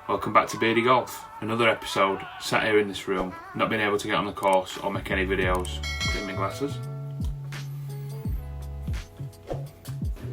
Welcome back to BeardyGolf. Another episode, sat here in this room, not being able to get on the course or make any videos. Clean my glasses.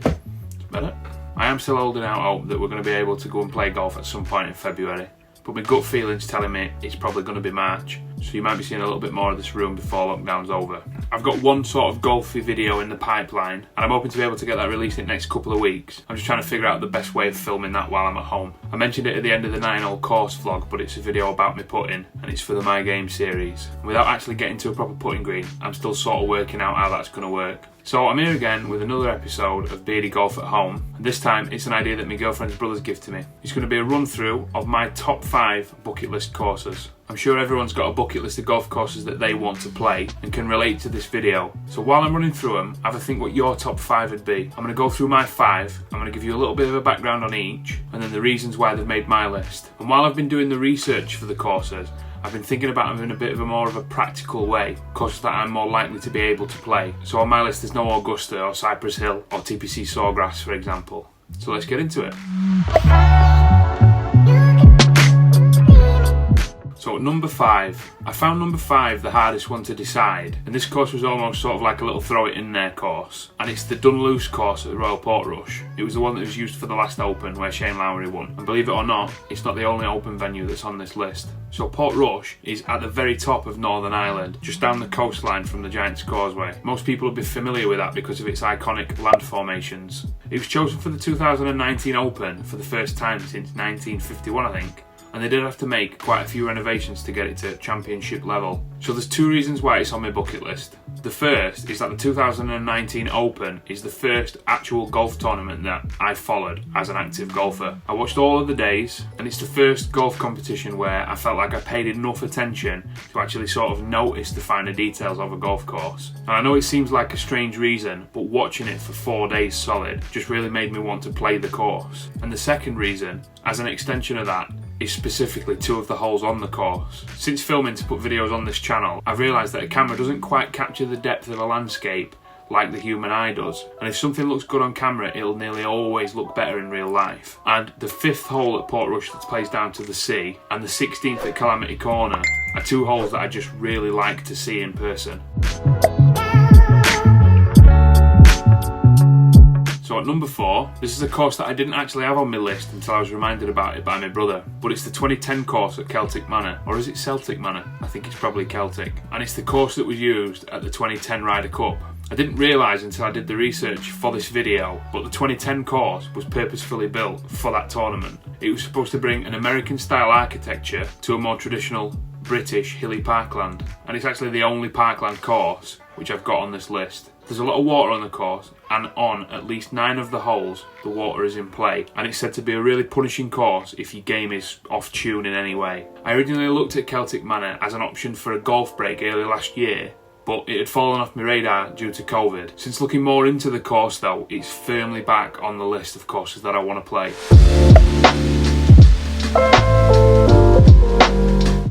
It's better. I am still holding out hope that we're going to be able to go and play golf at some point in February, but my gut feeling's telling me it's probably going to be March, so you might be seeing a little bit more of this room before lockdown's over. I've got one sort of golfy video in the pipeline, and I'm hoping to be able to get that released in the next couple of weeks. I'm just trying to figure out the best way of filming that while I'm at home. I mentioned it at the end of the 9-hole course vlog, but it's a video about me putting, and it's for the My Game series. And without actually getting to a proper putting green, I'm still sort of working out how that's going to work. So I'm here again with another episode of BeardyGolf at home, and this time it's an idea that my girlfriend's brother's gifted to me. It's going to be a run through of my top 5 bucket list courses. I'm sure everyone's got a bucket list of golf courses that they want to play and can relate to this video. So while I'm running through them, have a think what your top 5 would be. I'm going to go through my 5, I'm going to give you a little bit of a background on each, and then the reasons why they've made my list. And while I've been doing the research for the courses, I've been thinking about them in a bit of a more of a practical way, courses that I'm more likely to be able to play. So on my list there's no Augusta or Cypress Hill or TPC Sawgrass, for example. So let's get into it. So at number 5, I found number 5 the hardest one to decide, and this course was almost sort of like a little throw it in there course, and it's the Dunluce course at the Royal Portrush. It was the one that was used for the last Open where Shane Lowry won, and believe it or not, it's not the only Open venue that's on this list. So Portrush is at the very top of Northern Ireland, just down the coastline from the Giant's Causeway. Most people will be familiar with that because of its iconic land formations. It was chosen for the 2019 Open for the first time since 1951, I think. And they did have to make quite a few renovations to get it to championship level. So there's 2 reasons why it's on my bucket list. The first is that the 2019 Open is the first actual golf tournament that I followed as an active golfer. I watched all of the days, and it's the first golf competition where I felt like I paid enough attention to actually sort of notice the finer details of a golf course. And I know it seems like a strange reason, but watching it for 4 days solid just really made me want to play the course. And the second reason, as an extension of that, is specifically 2 of the holes on the course. Since filming to put videos on this channel, I've realised that a camera doesn't quite capture the depth of a landscape like the human eye does, and if something looks good on camera, it'll nearly always look better in real life. And the 5th hole at Portrush that plays down to the sea, and the 16th at Calamity Corner are 2 holes that I just really like to see in person. So at number 4, this is a course that I didn't actually have on my list until I was reminded about it by my brother, but it's the 2010 course at Celtic Manor, or is it Celtic Manor? I think it's probably Celtic, and it's the course that was used at the 2010 Ryder Cup. I didn't realise until I did the research for this video, but the 2010 course was purposefully built for that tournament. It was supposed to bring an American style architecture to a more traditional British hilly parkland, and it's actually the only parkland course which I've got on this list. There's a lot of water on the course, and on at least 9 of the holes the water is in play, and it's said to be a really punishing course if your game is off tune in any way. I originally looked at Celtic Manor as an option for a golf break early last year, but it had fallen off my radar due to COVID. Since looking more into the course though, it's firmly back on the list of courses that I want to play.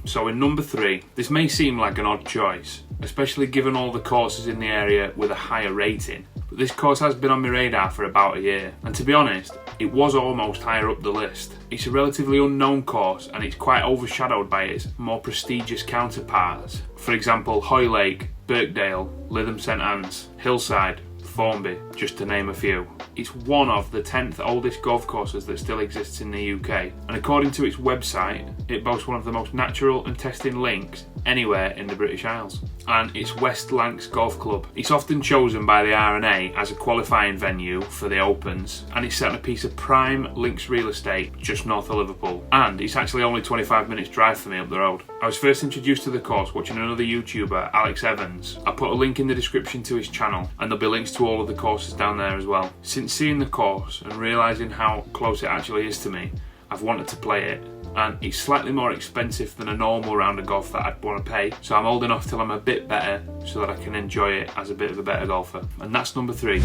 So in number 3, this may seem like an odd choice, especially given all the courses in the area with a higher rating, but this course has been on my radar for about a year, and to be honest, it was almost higher up the list. It's a relatively unknown course, and it's quite overshadowed by its more prestigious counterparts. For example, Hoylake, Birkdale, Lytham St Anne's, Hillside, Formby, just to name a few. It's one of the 10th oldest golf courses that still exists in the UK, and according to its website, it boasts one of the most natural and testing links anywhere in the British Isles. And it's West Lancs Golf Club. It's often chosen by the R&A as a qualifying venue for the Opens, and it's set on a piece of prime links real estate just north of Liverpool. And it's actually only 25 minutes drive for me up the road. I was first introduced to the course watching another YouTuber, Alex Evans. I put a link in the description to his channel, and there'll be links to all of the courses down there as well. Since seeing the course and realising how close it actually is to me, I've wanted to play it, and it's slightly more expensive than a normal round of golf that I'd want to pay, so I'm holding off till I'm a bit better so that I can enjoy it as a bit of a better golfer. And that's number 3.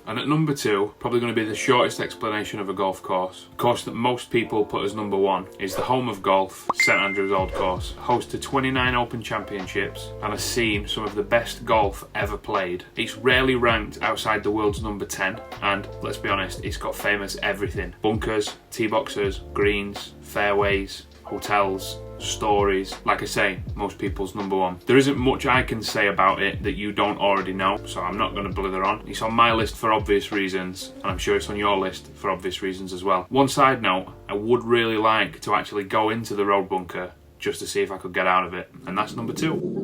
And at number 2, probably going to be the shortest explanation of a golf course. A course that most people put as number 1 is the home of golf, St Andrews Old Course. Host to 29 Open Championships and has seen some of the best golf ever played. It's rarely ranked outside the world's number 10, and let's be honest, it's got famous everything. Bunkers, tee boxes, greens, fairways, hotels, stories. Like I say, most people's number 1. There isn't much I can say about it that you don't already know, so I'm not going to blither on. It's on my list for obvious reasons, and I'm sure it's on your list for obvious reasons as well. One side note, I would really like to actually go into the road bunker just to see if I could get out of it, and that's number 2.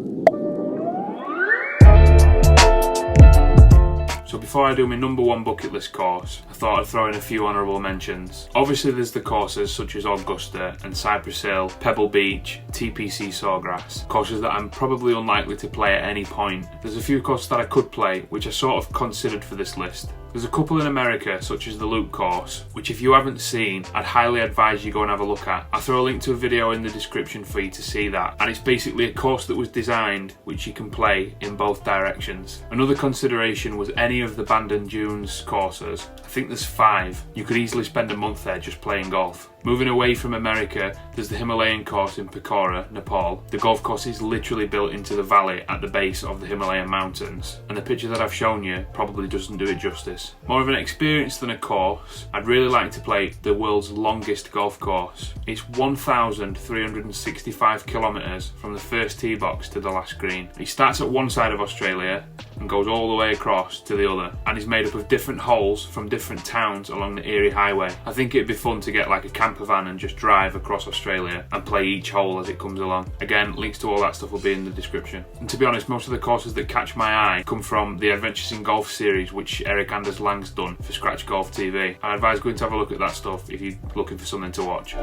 So before I do my number 1 bucket list course, I thought I'd throw in a few honourable mentions. Obviously there's the courses such as Augusta and Cypress Hill, Pebble Beach, TPC Sawgrass, courses that I'm probably unlikely to play at any point. There's a few courses that I could play, which I sort of considered for this list. There's a couple in America, such as the Loop course, which if you haven't seen, I'd highly advise you go and have a look at. I'll throw a link to a video in the description for you to see that. And it's basically a course that was designed which you can play in both directions. Another consideration was any of the Bandon Dunes courses. I think there's 5. You could easily spend a month there just playing golf. Moving away from America, there's the Himalayan course in Pokora, Nepal. The golf course is literally built into the valley at the base of the Himalayan mountains, and the picture that I've shown you probably doesn't do it justice. More of an experience than a course, I'd really like to play the world's longest golf course. It's 1,365 kilometres from the first tee box to the last green. It starts at one side of Australia and goes all the way across to the other, and is made up of different holes from different towns along the Erie Highway. I think it'd be fun to get like a camper van and just drive across Australia and play each hole as it comes along. Again, links to all that stuff will be in the description. And to be honest, most of the courses that catch my eye come from the Adventures in Golf series, which Eric Anders Lang's done for Scratch Golf TV. I advise going to have a look at that stuff if you're looking for something to watch.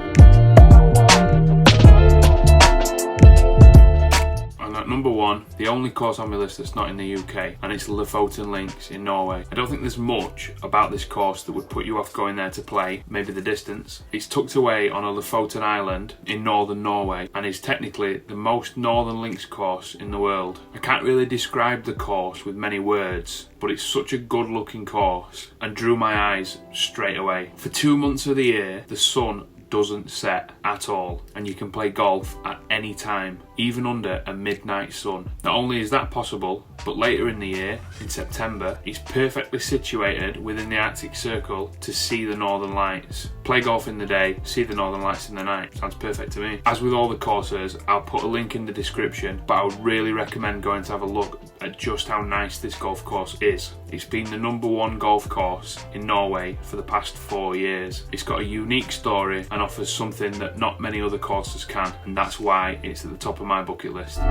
And at number 1, the only course on my list that's not in the UK, and it's Lofoten Links in Norway. I don't think there's much about this course that would put you off going there to play, maybe the distance. It's tucked away on a Lofoten island in northern Norway, and is technically the most northern links course in the world. I can't really describe the course with many words, but it's such a good looking course and drew my eyes straight away. For 2 months of the year, the sun doesn't set at all, and you can play golf at any time, even under a midnight sun. Not only is that possible, but later in the year, in September, it's perfectly situated within the Arctic Circle to see the Northern Lights. Play golf in the day, see the Northern Lights in the night. Sounds perfect to me. As with all the courses, I'll put a link in the description, but I would really recommend going to have a look at just how nice this golf course is. It's been the number 1 golf course in Norway for the past 4 years. It's got a unique story and offers something that not many other courses can, and that's why it's at the top of my bucket list.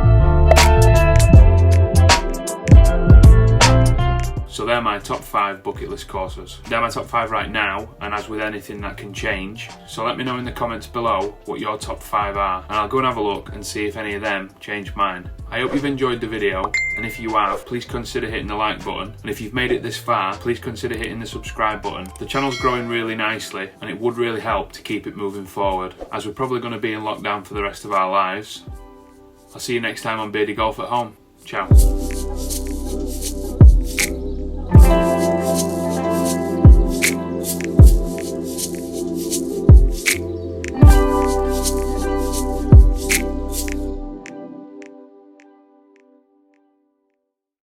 So they're my top 5 bucket list courses. They're my top 5 right now, and as with anything that can change. So let me know in the comments below what your top 5 are, and I'll go and have a look and see if any of them change mine. I hope you've enjoyed the video, and if you have, please consider hitting the like button. And if you've made it this far, please consider hitting the subscribe button. The channel's growing really nicely, and it would really help to keep it moving forward, as we're probably going to be in lockdown for the rest of our lives. I'll see you next time on BeardyGolf at Home. Ciao.